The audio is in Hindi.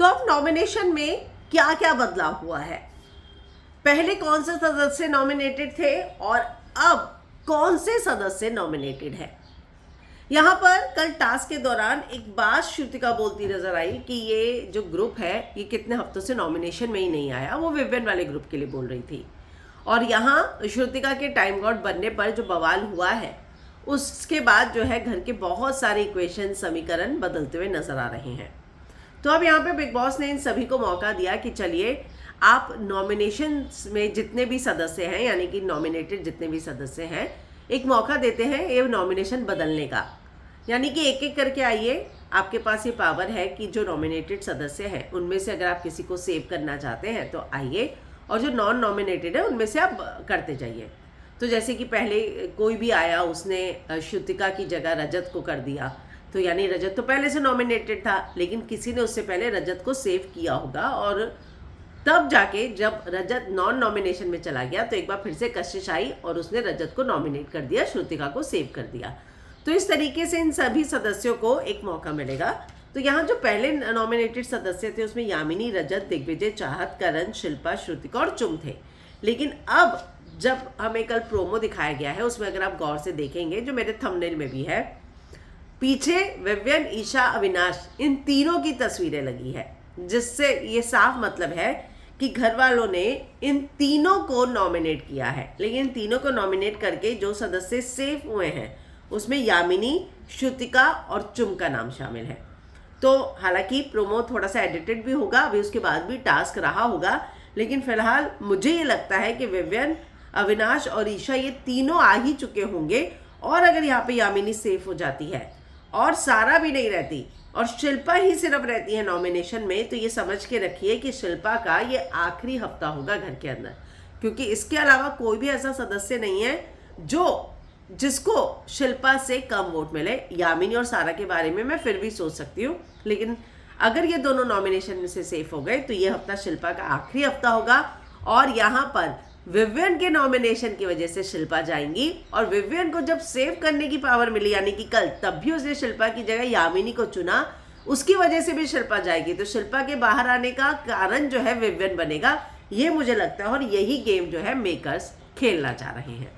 तो अब नॉमिनेशन में क्या क्या बदलाव हुआ है, पहले कौन से सदस्य नॉमिनेटेड थे और अब कौन से सदस्य नॉमिनेटेड है। यहाँ पर कल टास्क के दौरान एक बात श्रुतिका बोलती नजर आई कि ये जो ग्रुप है ये कितने हफ्तों से नॉमिनेशन में ही नहीं आया, वो विवियन वाले ग्रुप के लिए बोल रही थी। और यहाँ श्रुतिका के टाइम गॉड बनने पर जो बवाल हुआ है उसके बाद जो है घर के बहुत सारे इक्वेशन समीकरण बदलते हुए नजर आ रहे हैं। तो अब यहाँ पे बिग बॉस ने इन सभी को मौका दिया कि चलिए आप नॉमिनेशन में जितने भी सदस्य हैं, यानी कि नॉमिनेटेड जितने भी सदस्य हैं, एक मौका देते हैं ये नॉमिनेशन बदलने का। यानी कि एक एक करके आइए, आपके पास ये पावर है कि जो नॉमिनेटेड सदस्य हैं उनमें से अगर आप किसी को सेव करना चाहते हैं तो आइए, और जो नॉन नॉमिनेटेड है उनमें से आप करते जाइए। तो जैसे कि पहले कोई भी आया उसने श्रुतिका की जगह रजत को कर दिया, तो यानी रजत तो पहले से नॉमिनेटेड था, लेकिन किसी ने उससे पहले रजत को सेव किया होगा, और तब जाके जब रजत नॉन नॉमिनेशन में चला गया तो एक बार फिर से कशिश आई और उसने रजत को नॉमिनेट कर दिया, श्रुतिका को सेव कर दिया। तो इस तरीके से इन सभी सदस्यों को एक मौका मिलेगा। तो यहाँ जो पहले नॉमिनेटेड सदस्य थे उसमें यामिनी, रजत, दिग्विजय, चाहत, करण, शिल्पा, श्रुतिका और चुम थे। लेकिन अब जब हमें कल प्रोमो दिखाया गया है उसमें अगर आप गौर से देखेंगे, जो मेरे थंबनेल में भी है, पीछे विवियन, ईशा, अविनाश, इन तीनों की तस्वीरें लगी है, जिससे ये साफ मतलब है कि घर वालों ने इन तीनों को नॉमिनेट किया है। लेकिन इन तीनों को नॉमिनेट करके जो सदस्य सेफ हुए हैं उसमें यामिनी, श्रुतिका और चुम का नाम शामिल है। तो हालांकि प्रोमो थोड़ा सा एडिटेड भी होगा, अभी उसके बाद भी टास्क रहा होगा, लेकिन फिलहाल मुझे ये लगता है कि विवियन, अविनाश और ईशा ये तीनों आ ही चुके होंगे। और अगर यहाँ पे यामिनी सेफ हो जाती है और सारा भी नहीं रहती और शिल्पा ही सिर्फ रहती है नॉमिनेशन में, तो ये समझ के रखिए कि शिल्पा का ये आखिरी हफ्ता होगा घर के अंदर, क्योंकि इसके अलावा कोई भी ऐसा सदस्य नहीं है जिसको शिल्पा से कम वोट मिले। यामिनी और सारा के बारे में मैं फिर भी सोच सकती हूँ, लेकिन अगर ये दोनों नॉमिनेशन में से सेफ हो गए तो ये हफ्ता शिल्पा का आखिरी हफ्ता होगा। और यहाँ पर विवियन के नॉमिनेशन की वजह से शिल्पा जाएंगी, और विवियन को जब सेव करने की पावर मिली, यानी कि कल, तब भी उसने शिल्पा की जगह यामिनी को चुना, उसकी वजह से भी शिल्पा जाएगी। तो शिल्पा के बाहर आने का कारण जो है विवियन बनेगा, ये मुझे लगता है, और यही गेम जो है मेकर्स खेलना चाह रहे हैं।